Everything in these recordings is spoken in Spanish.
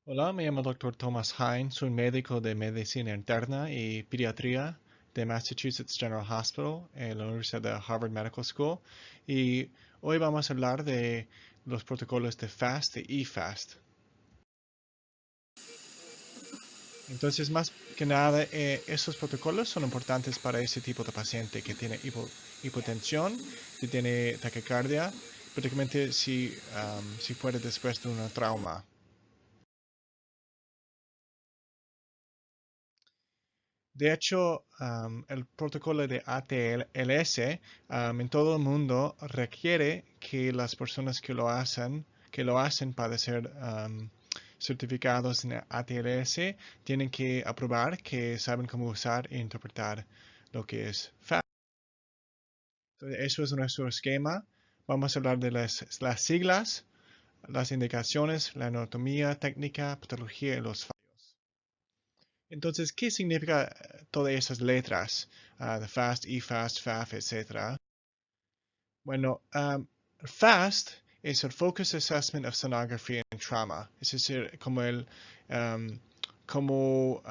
Hola, me llamo Dr. Thomas Hine, soy médico de medicina interna y pediatría de Massachusetts General Hospital en la Universidad de Harvard Medical School y hoy vamos a hablar de los protocolos de FAST y eFAST. Entonces, más que nada, estos protocolos son importantes para ese tipo de paciente que tiene hipotensión, que tiene taquicardia, prácticamente si fuera después de un trauma. De hecho, el protocolo de ATLS en todo el mundo requiere que las personas que lo hacen para ser certificados en ATLS, tienen que aprobar que saben cómo usar e interpretar lo que es FAST. Entonces, eso es nuestro esquema. Vamos a hablar de las siglas, las indicaciones, la anatomía, técnica, patología y los fallos. Entonces, ¿qué significa todas esas letras? The FAST, eFAST, FAF, etc. Bueno, FAST es el Focus Assessment of Sonography and Trauma. Es decir, um, como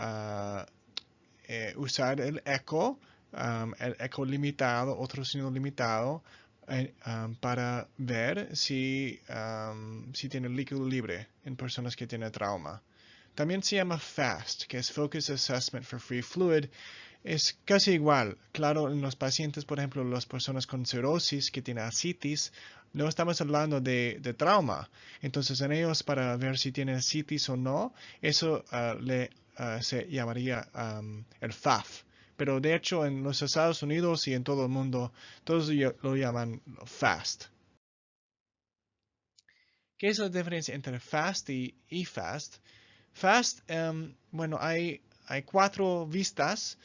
usar el eco limitado, otro sonido limitado, para ver si tiene líquido libre en personas que tienen trauma. También se llama FAST, que es Focus Assessment for Free Fluid. Es casi igual. Claro, en los pacientes, por ejemplo, las personas con cirrosis que tienen ascitis, no estamos hablando de trauma. Entonces, en ellos, para ver si tienen ascitis o no, eso se llamaría el FAF. Pero de hecho, en los Estados Unidos y en todo el mundo, todos lo llaman FAST. ¿Qué es la diferencia entre FAST y eFAST? FAST, bueno, hay cuatro vistas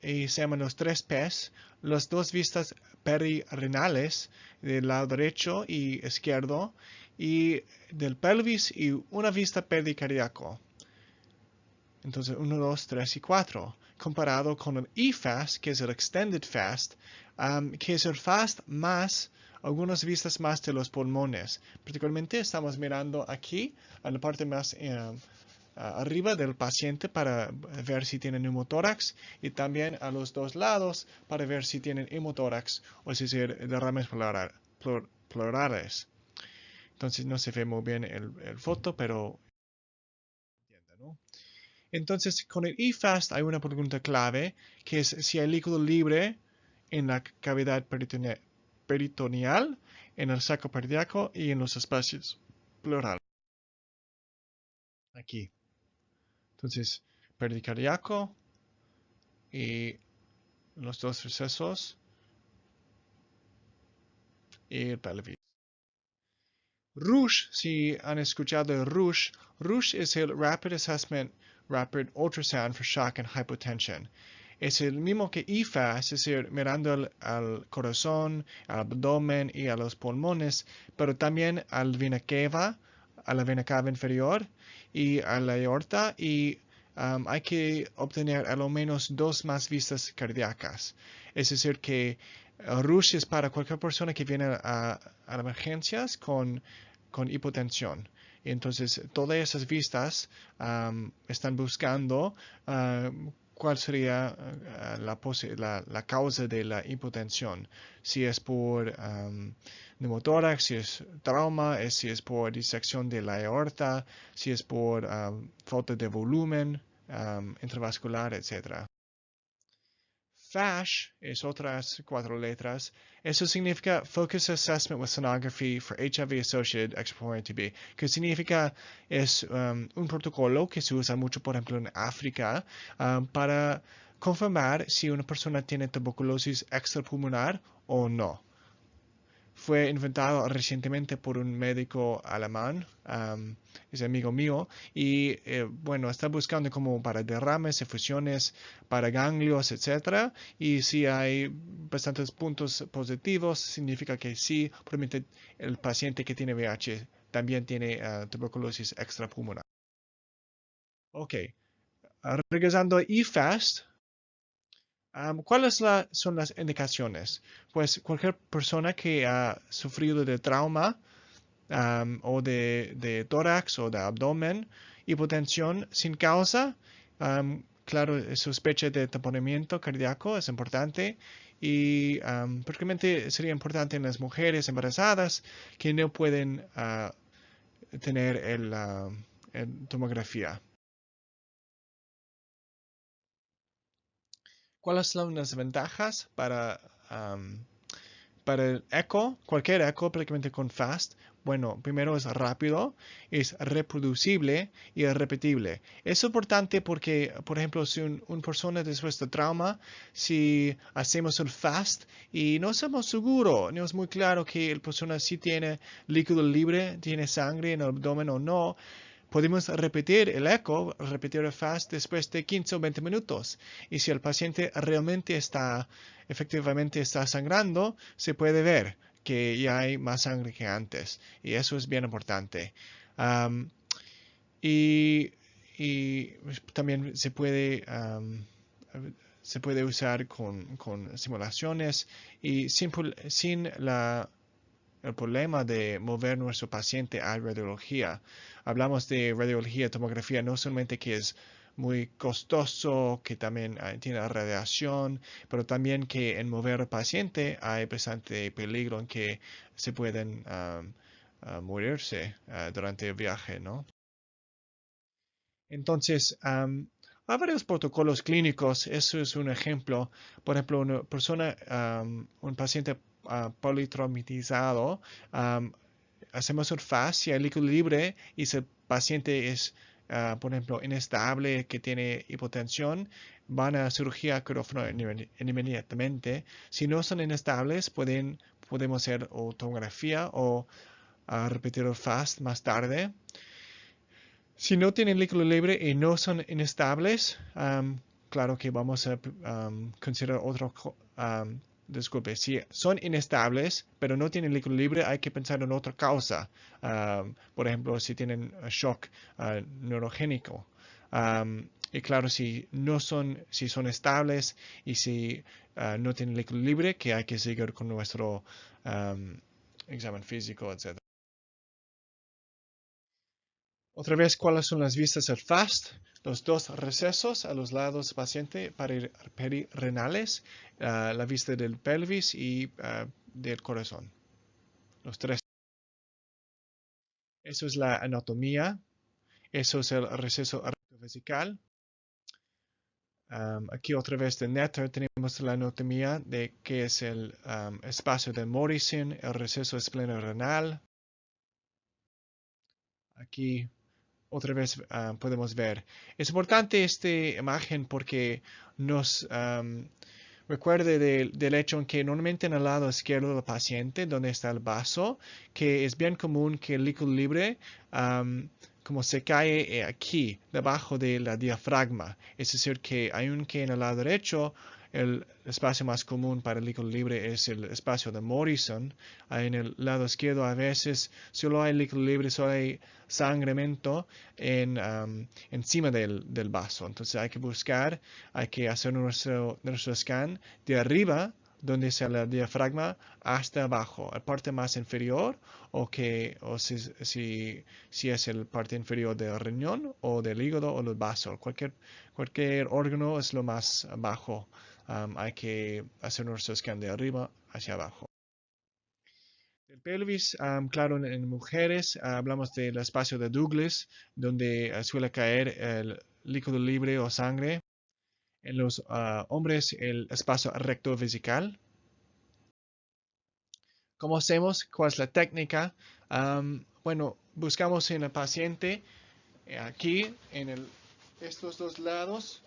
y se llaman los tres Ps. Las dos vistas perirenales del lado derecho y izquierdo y del pelvis y una vista pericardíaco. Entonces 1, 2, 3 y 4. Comparado con el eFAST, que es el Extended Fast, que es el Fast más algunas vistas más de los pulmones. Particularmente estamos mirando aquí, en la parte más arriba del paciente para ver si tiene neumotórax y también a los dos lados para ver si tienen hemotórax, o es decir, derrames pleurales. Entonces no se ve muy bien el foto, pero ¿no? Entonces, con el eFAST hay una pregunta clave, que es si hay líquido libre en la cavidad peritoneal, en el saco cardíaco y en los espacios pleurales. Aquí. Entonces, pericardiaco y los dos recesos y el pelvis. RUSH, si han escuchado de RUSH, RUSH es el Rapid Assessment Rapid Ultrasound for Shock and Hypotension. Es el mismo que eFAST, es decir, mirando al corazón, al abdomen y a los pulmones, pero también al vena cava, a la vena cava inferior y a la aorta, y hay que obtener a lo menos dos más vistas cardíacas. Es decir, que RUSH es para cualquier persona que viene a emergencias con hipotensión. Y entonces, todas esas vistas están buscando cuál sería la causa de la hipotensión. Si es por neumotórax, si es trauma, si es por disección de la aorta, si es por falta de volumen intravascular, etc. FASH es otras cuatro letras. Eso significa Focus Assessment with Sonography for HIV Associated Extracorporeal TB, que significa es un protocolo que se usa mucho, por ejemplo, en África para confirmar si una persona tiene tuberculosis extrapulmonar o no. Fue inventado recientemente por un médico alemán, es amigo mío, y bueno, está buscando como para derrames, efusiones, para ganglios, etcétera. Y si hay bastantes puntos positivos, significa que sí, probablemente el paciente que tiene VIH también tiene tuberculosis extrapulmonar. Ok, regresando a eFAST, ¿cuáles son las indicaciones? Pues cualquier persona que ha sufrido de trauma o de tórax o de abdomen, hipotensión sin causa, claro, sospecha de tamponamiento cardíaco es importante y prácticamente sería importante en las mujeres embarazadas que no pueden tener el tomografía. ¿Cuáles son las ventajas para el eco, cualquier eco prácticamente con FAST? Bueno, primero es rápido, es reproducible y es repetible. Es importante porque, por ejemplo, si una persona después de trauma, si hacemos el FAST y no estamos seguros, no es muy claro que la persona sí tiene líquido libre, tiene sangre en el abdomen o no, podemos repetir el eco, repetir el FAST después de 15 o 20 minutos. Y si el paciente realmente efectivamente está sangrando, se puede ver que ya hay más sangre que antes. Y eso es bien importante. Um, y, y, también se puede usar con simulaciones y sin el problema de mover nuestro paciente a radiología. Hablamos de radiología, tomografía, no solamente que es muy costoso, que también tiene radiación, pero también que en mover al paciente hay bastante peligro en que se pueden morirse durante el viaje, ¿no? Entonces, hay varios protocolos clínicos, eso es un ejemplo. Por ejemplo, una persona, un paciente politraumatizado, hacemos un FAST si hay líquido libre y si el paciente es, por ejemplo, inestable, que tiene hipotensión, van a cirugía quirófano inmediatamente. Si no son inestables, podemos hacer tomografía o repetir el FAST más tarde. Si no tienen líquido libre y no son inestables, claro que vamos a considerar otro. Disculpe, si son inestables, pero no tienen líquido libre, hay que pensar en otra causa. Por ejemplo, si tienen shock neurogénico. Y claro, si son estables y si no tienen líquido libre, que hay que seguir con nuestro examen físico, etc. Otra vez, ¿cuáles son las vistas del FAST? Los dos recesos a los lados del paciente perirenales, la vista del pelvis y del corazón. Los tres. Eso es la anatomía. Eso es el receso rectovesical. Aquí otra vez de Netter tenemos la anatomía de qué es el espacio de Morrison, el receso esplenorenal. Aquí otra vez podemos ver. Es importante esta imagen porque nos recuerde del hecho en que normalmente en el lado izquierdo del paciente, donde está el vaso, que es bien común que el líquido libre como se cae aquí, debajo de la diafragma. Es decir, que aunque en el lado derecho el espacio más común para el líquido libre es el espacio de Morrison, en el lado izquierdo a veces solo hay líquido libre, solo hay sangramiento encima del vaso. Entonces hay que hacer nuestro scan de arriba, donde está el diafragma, hasta abajo, la parte más inferior, o si es el parte inferior del riñón, o del hígado, o del vaso. Cualquier órgano es lo más bajo. Hay que hacer nuestro scan de arriba hacia abajo. El pelvis, claro, en mujeres hablamos del espacio de Douglas, donde suele caer el líquido libre o sangre. En los hombres, el espacio recto vesical. ¿Cómo hacemos? ¿Cuál es la técnica? Bueno, buscamos en el paciente, aquí, estos dos lados,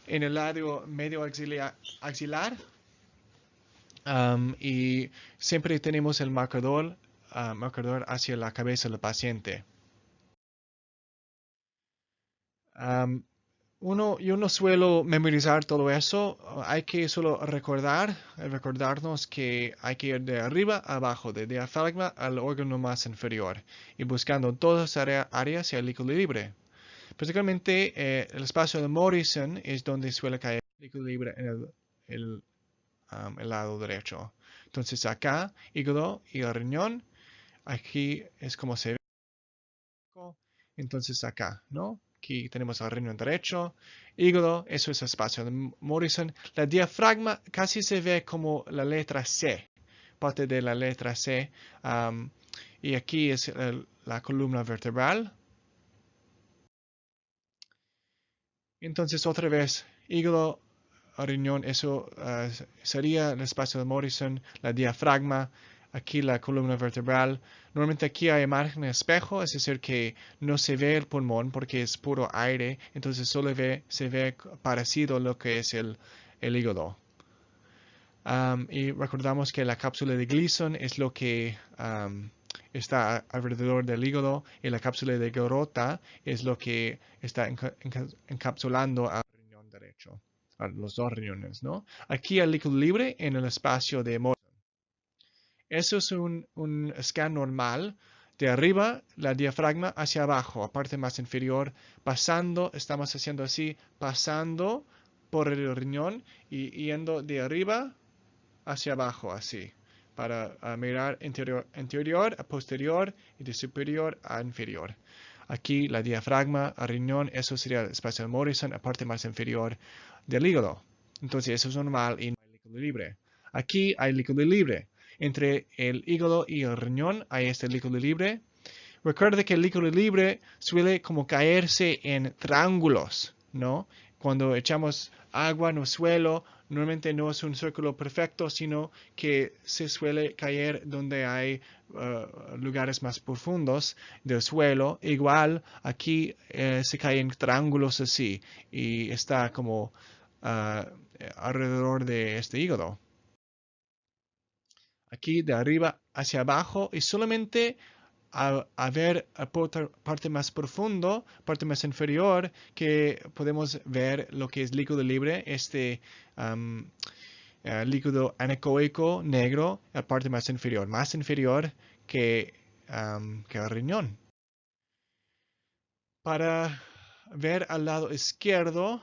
en el lado medio axilar, y siempre tenemos el marcador hacia la cabeza del paciente. Yo no suelo memorizar todo eso, hay que solo recordarnos que hay que ir de arriba a abajo, de diafragma al órgano más inferior, y buscando todas las áreas y el líquido libre. Principalmente el espacio de Morrison es donde suele caer el líquido libre en el lado derecho. Entonces acá, hígado y el riñón, Aquí es como se ve. Entonces acá, ¿no? Aquí tenemos el riñón derecho, hígado, eso es el espacio de Morrison. La diafragma casi se ve como la letra C, parte de la letra C. Y aquí es la columna vertebral. Entonces otra vez, hígado, riñón, eso sería el espacio de Morrison, la diafragma, aquí la columna vertebral. Normalmente aquí hay margen de espejo, es decir, que no se ve el pulmón porque es puro aire, entonces solo se ve parecido a lo que es el hígado. Y recordamos que la cápsula de Gleason es lo que está alrededor del hígado y la cápsula de Garota es lo que está encapsulando al riñón derecho, a los dos riñones, ¿no? Aquí el líquido libre en el espacio de Morrison. Eso es un scan normal. De arriba, la diafragma hacia abajo, a parte más inferior, pasando, estamos haciendo así, pasando por el riñón y yendo de arriba hacia abajo, así, para mirar anterior a posterior y de superior a inferior. Aquí la diafragma, a riñón, eso sería el espacio de Morrison, la parte más inferior del hígado. Entonces eso es normal y no hay líquido libre. Aquí hay líquido libre. Entre el hígado y el riñón hay este líquido libre. Recuerda que el líquido libre suele como caerse en triángulos, ¿no? Cuando echamos agua en el suelo, normalmente no es un círculo perfecto, sino que se suele caer donde hay lugares más profundos del suelo. Igual aquí se caen triángulos así y está como alrededor de este hígado. Aquí de arriba hacia abajo y solamente a ver a parte más profundo, parte más inferior, que podemos ver lo que es líquido libre, este líquido anecoico negro, la parte más inferior que el riñón. Para ver al lado izquierdo,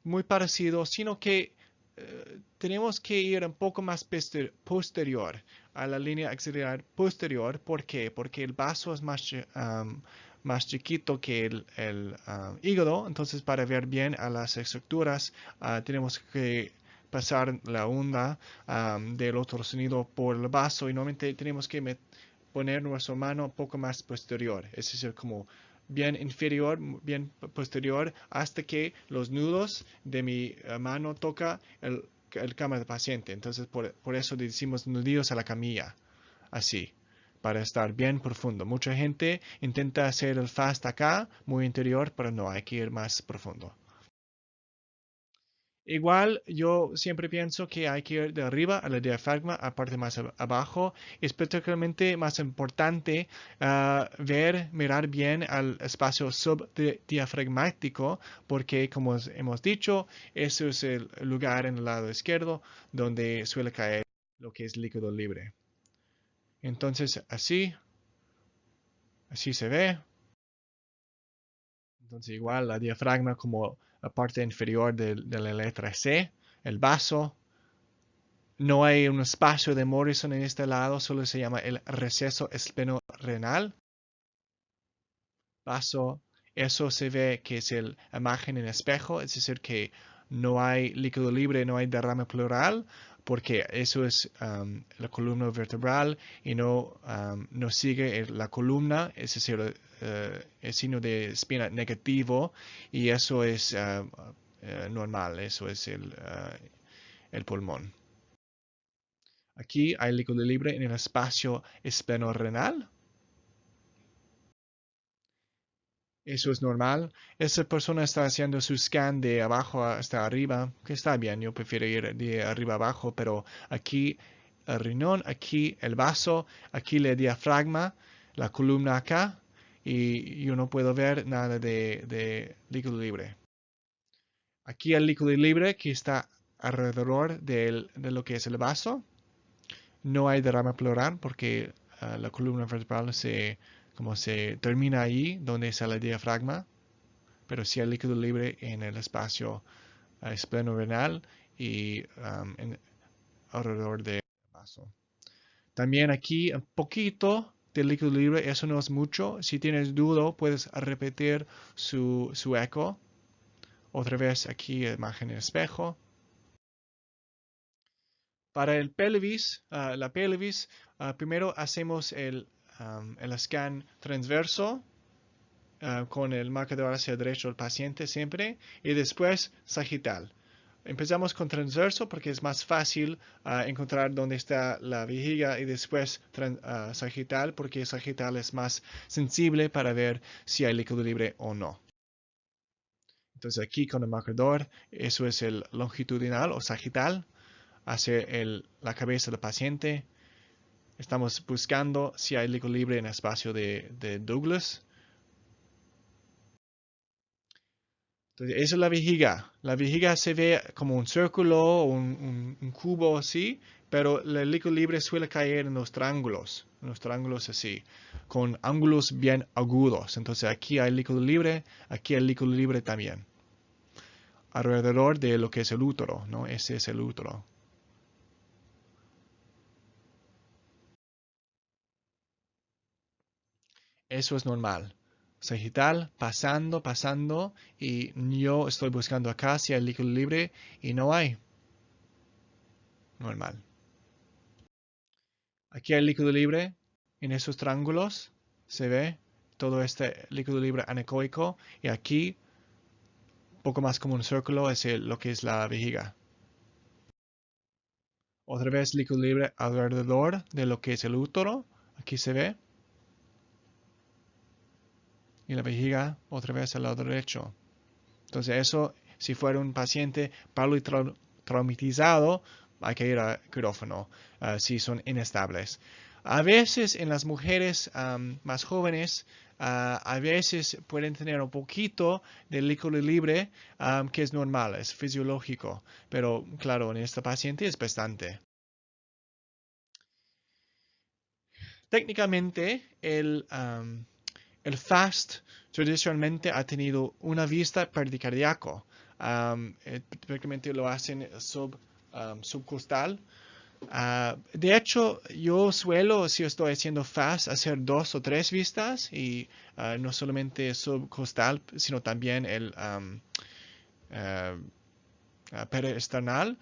muy parecido, sino que tenemos que ir un poco más posterior a la línea axilar posterior. ¿Por qué? Porque el vaso es más chiquito que el hígado. Entonces, para ver bien a las estructuras, tenemos que pasar la onda del otro sonido por el vaso y normalmente tenemos que poner nuestra mano un poco más posterior. Es decir, como bien inferior, bien posterior, hasta que los nudos de mi mano toca el cama del paciente. Entonces, por eso decimos nudillos a la camilla, así, para estar bien profundo. Mucha gente intenta hacer el fast acá, muy interior, pero no, hay que ir más profundo. Igual yo siempre pienso que hay que ir de arriba a la diafragma, a parte más abajo. Es particularmente más importante mirar bien al espacio subdiafragmático, porque como hemos dicho, eso es el lugar en el lado izquierdo donde suele caer lo que es líquido libre. Entonces así se ve. Entonces igual la diafragma como la parte inferior de la letra C, el vaso. No hay un espacio de Morrison en este lado, solo se llama el receso esplenorenal. Vaso, eso se ve que es la imagen en espejo, es decir, que no hay líquido libre, no hay derrame pleural, porque eso es la columna vertebral y no sigue la columna, es decir, el signo de espina negativo, y eso es normal, eso es el pulmón. Aquí hay líquido libre en el espacio esplenorenal. Eso es normal. Esa persona está haciendo su scan de abajo hasta arriba, que está bien, yo prefiero ir de arriba abajo, pero aquí el riñón, aquí el vaso, aquí la diafragma, la columna acá, y yo no puedo ver nada de líquido libre. Aquí el líquido libre que está alrededor de lo que es el vaso. No hay derrame pleural porque la columna vertebral como se termina ahí donde sale el diafragma, pero sí hay líquido libre en el espacio esplenorenal y alrededor del vaso. También aquí un poquito del líquido libre, eso no es mucho. Si tienes duda, puedes repetir su eco. Otra vez aquí, imagen en espejo. Para el pelvis, la pelvis, primero hacemos el scan transverso con el marcador hacia derecho del paciente siempre y después sagital. Empezamos con transverso porque es más fácil encontrar dónde está la vejiga y después sagital porque sagital es más sensible para ver si hay líquido libre o no. Entonces aquí con el marcador, eso es el longitudinal o sagital hacia la cabeza del paciente. Estamos buscando si hay líquido libre en el espacio de Douglas. Entonces, eso es la vejiga. La vejiga se ve como un círculo o un cubo así, pero el líquido libre suele caer en los triángulos así, con ángulos bien agudos. Entonces aquí hay líquido libre, aquí hay líquido libre también. Alrededor de lo que es el útero, ¿no? Ese es el útero. Eso es normal. Sagital, pasando, y yo estoy buscando acá si hay líquido libre y no hay. Normal. Aquí hay líquido libre en esos triángulos. Se ve todo este líquido libre anecoico. Y aquí, poco más como un círculo, es lo que es la vejiga. Otra vez líquido libre alrededor de lo que es el útero. Aquí se ve. Y la vejiga otra vez al lado derecho. Entonces eso, si fuera un paciente traumatizado, hay que ir a quirófano si son inestables. A veces en las mujeres más jóvenes, a veces pueden tener un poquito de líquido libre, que es normal, es fisiológico, pero claro, en esta paciente es bastante. Técnicamente, el FAST tradicionalmente ha tenido una vista pericardíaco. Prácticamente lo hacen subcostal. De hecho, yo suelo, si estoy haciendo FAST, hacer 2 o 3 vistas y no solamente subcostal, sino también el periesternal.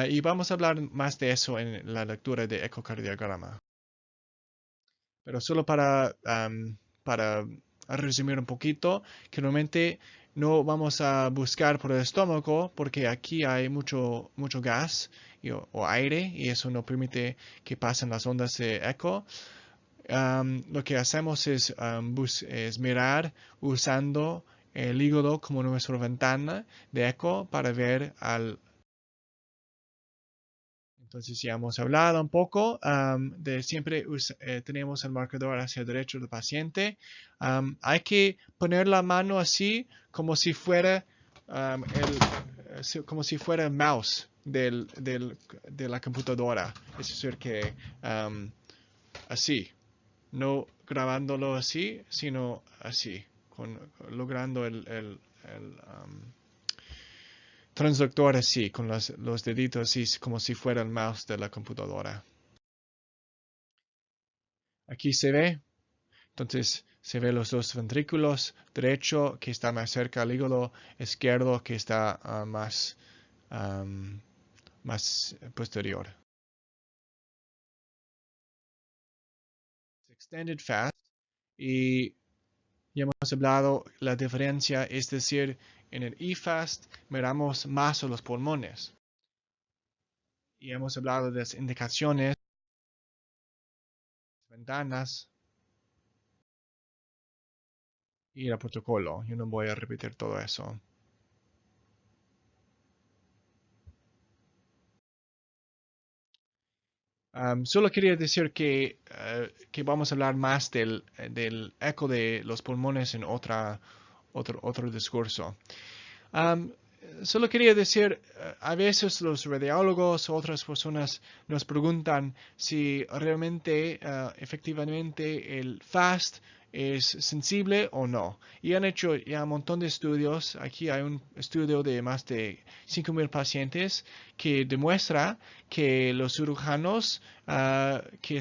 Y vamos a hablar más de eso en la lectura de ecocardiograma. Pero solo para resumir un poquito, que normalmente no vamos a buscar por el estómago porque aquí hay mucho gas o aire y eso no permite que pasen las ondas de eco. Lo que hacemos es mirar usando el hígado como nuestra ventana de eco para ver al. Entonces ya hemos hablado un poco de siempre tenemos el marcador hacia el derecho del paciente. Hay que poner la mano así como si fuera el mouse de la computadora. Es decir, que así, no grabándolo así, sino así, logrando el transductor así, con los deditos así, como si fuera el mouse de la computadora. Aquí se ve, entonces se ve los dos ventrículos, derecho que está más cerca al hígado, izquierdo que está más posterior. Extended fast y ya hemos hablado la diferencia, es decir, en el eFast miramos más a los pulmones. Y hemos hablado de las indicaciones, ventanas y el protocolo. Yo no voy a repetir todo eso. Solo quería decir que vamos a hablar más del eco de los pulmones en otro discurso. Solo quería decir, a veces los radiólogos o otras personas nos preguntan si realmente, efectivamente, el FAST es sensible o no. Y han hecho ya un montón de estudios. Aquí hay un estudio de más de 5.000 pacientes que demuestra que los cirujanos que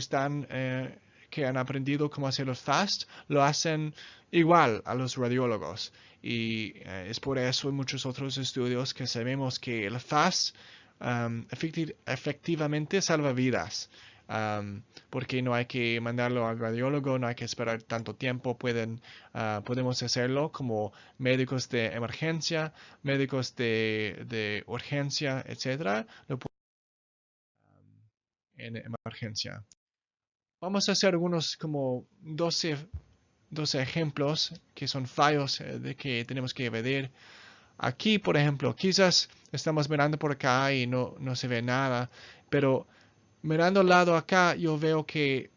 que han aprendido cómo hacer los FAST lo hacen igual a los radiólogos. Y es por eso en muchos otros estudios que sabemos que el FAST efectivamente salva vidas. Porque no hay que mandarlo al radiólogo, no hay que esperar tanto tiempo, podemos hacerlo como médicos de emergencia, médicos de urgencia, etcétera, en emergencia. Vamos a hacer algunos como 12 ejemplos que son fallos de que tenemos que evadir. Aquí, por ejemplo, quizás estamos mirando por acá y no se ve nada, pero mirando al lado acá, yo veo que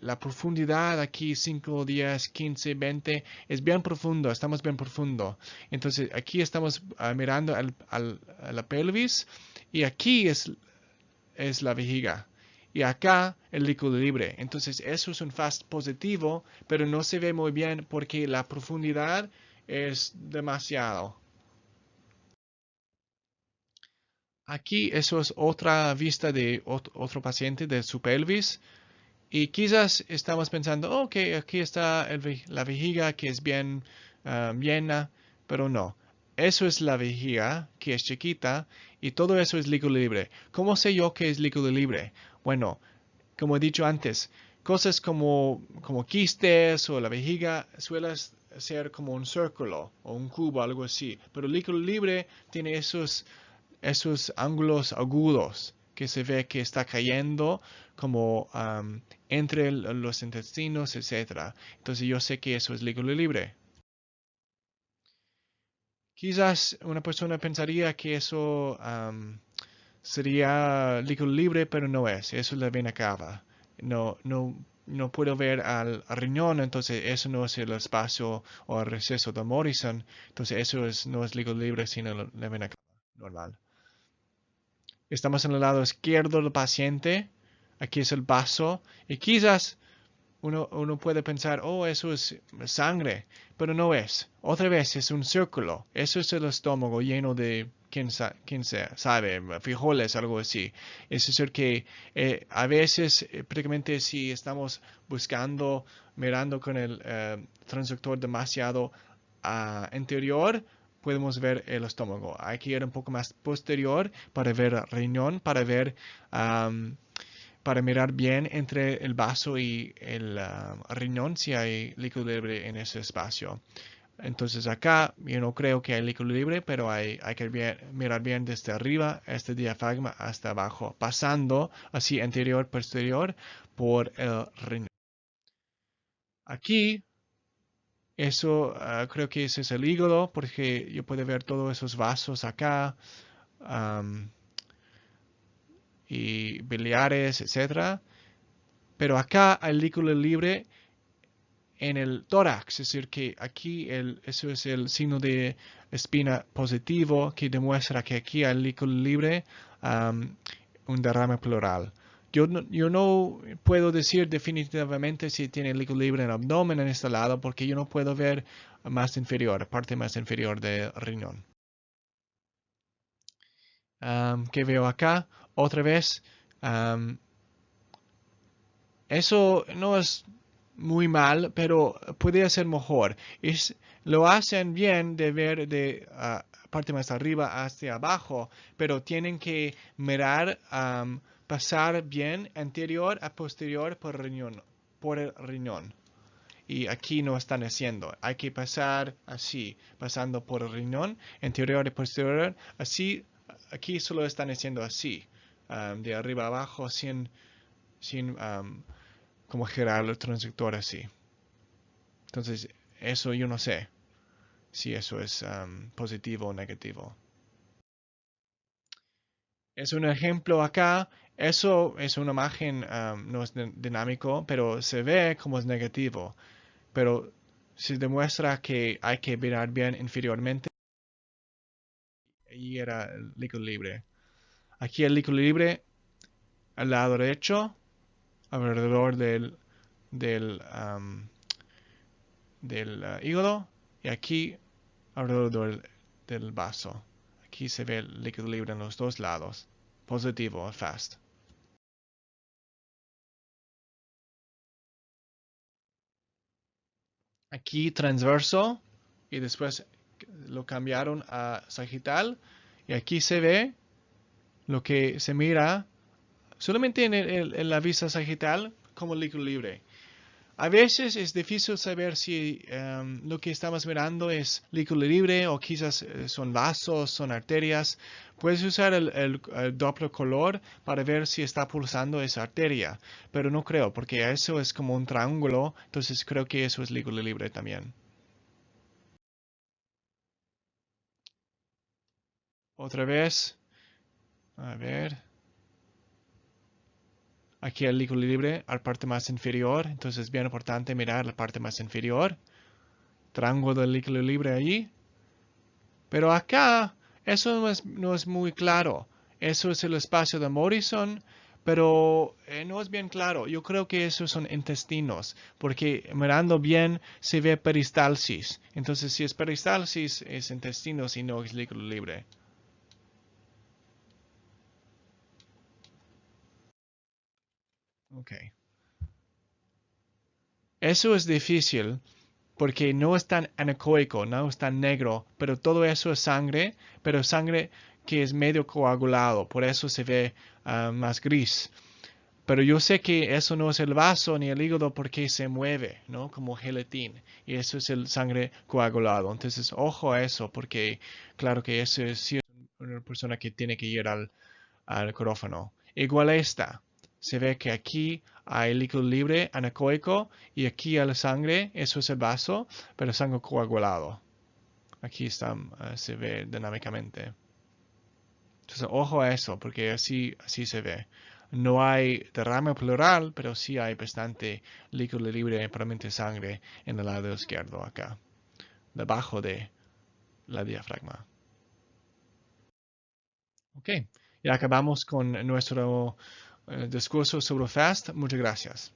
la profundidad aquí, 5, 10, 15, 20, es bien profundo, estamos bien profundo. Entonces, aquí estamos mirando a la pelvis y aquí es la vejiga. Y acá el líquido libre. Entonces, eso es un FAST positivo, pero no se ve muy bien porque la profundidad es demasiado. Aquí eso es otra vista de otro paciente de su pelvis. Y quizás estamos pensando, ok, aquí está la vejiga que es bien llena, pero no. Eso es la vejiga que es chiquita y todo eso es líquido libre. ¿Cómo sé yo que es líquido libre? Bueno, como he dicho antes, cosas como quistes o la vejiga suelen ser como un círculo o un cubo, algo así. Pero el líquido libre tiene esos ángulos agudos que se ve que está cayendo como entre los intestinos, etcétera. Entonces yo sé que eso es líquido libre. Quizás una persona pensaría que eso sería líquido libre, pero no es. Eso es la vena cava. No puedo ver al riñón, entonces eso no es el espacio o el receso de Morrison. Entonces eso no es líquido libre, sino la vena cava normal. Estamos en el lado izquierdo del paciente. Aquí es el vaso. Y quizás uno puede pensar, oh, eso es sangre. Pero no es. Otra vez es un círculo. Eso es el estómago lleno de, quién sabe, frijoles, algo así. Es decir, que a veces, prácticamente si estamos mirando con el transductor demasiado anterior, podemos ver el estómago. Hay que ir un poco más posterior para ver el riñón, para mirar bien entre el vaso y el riñón si hay líquido libre en ese espacio. Entonces acá yo no creo que hay líquido libre, pero hay que mirar bien desde arriba, este diafragma hasta abajo, pasando así anterior, posterior por el riñón. Aquí eso creo que ese es el hígado, porque yo puedo ver todos esos vasos acá y biliares, etcétera. Pero acá hay líquido libre en el tórax, es decir, que aquí eso es el signo de espina positivo que demuestra que aquí hay líquido libre, un derrame pleural. Yo no puedo decir definitivamente si tiene líquido libre en el abdomen en este lado porque yo no puedo ver más inferior, parte más inferior del riñón. ¿Qué veo acá? Otra vez, eso no es muy mal, pero podría ser mejor. Lo hacen bien de ver de parte más arriba hacia abajo, pero tienen que mirar, pasar bien anterior a posterior por el riñón. Y aquí no están haciendo. Hay que pasar así, pasando por el riñón, anterior y posterior. Así, aquí solo están haciendo así, de arriba a abajo, sin como girar el transductor así. Entonces, eso yo no sé si eso es positivo o negativo. Es un ejemplo acá. Eso es una imagen, no es dinámico, pero se ve como es negativo. Pero se demuestra que hay que mirar bien inferiormente. Y era el líquido libre. Aquí el líquido libre al lado derecho, alrededor del hígado. Y aquí alrededor del vaso. Aquí se ve el líquido libre en los dos lados. Positivo, fast. aquí transverso y después lo cambiaron a sagital y aquí se ve lo que se mira solamente en la vista sagital como líquido libre. A veces es difícil saber si lo que estamos mirando es líquido libre o quizás son vasos, son arterias. Puedes usar el Doppler color para ver si está pulsando esa arteria, pero no creo, porque eso es como un triángulo, entonces creo que eso es líquido libre también. Otra vez, a ver, aquí el líquido libre, la parte más inferior, entonces es bien importante mirar la parte más inferior. Triángulo del líquido libre ahí. Pero acá eso no es muy claro. Eso es el espacio de Morrison, pero no es bien claro. Yo creo que esos son intestinos, porque mirando bien se ve peristalsis. Entonces, si es peristalsis, es intestinos y no es líquido libre. Okay. Eso es difícil porque no es tan anecoico, no es tan negro, pero todo eso es sangre, pero sangre que es medio coagulado, por eso se ve más gris. Pero yo sé que eso no es el vaso ni el hígado porque se mueve, ¿no? Como gelatina. Y eso es el sangre coagulado. Entonces, ojo a eso porque, claro que eso es sí es una persona que tiene que ir al quirófano. Igual esta. Se ve que aquí hay líquido libre anecoico y aquí hay la sangre, eso es el vaso, pero sangre coagulado. Aquí está, se ve dinámicamente. Entonces, ojo a eso, porque así se ve. No hay derrame pleural, pero sí hay bastante líquido libre, probablemente sangre, en el lado izquierdo acá, debajo de la diafragma. Ok, y acabamos con nuestro discurso sobre FAST. Muchas gracias.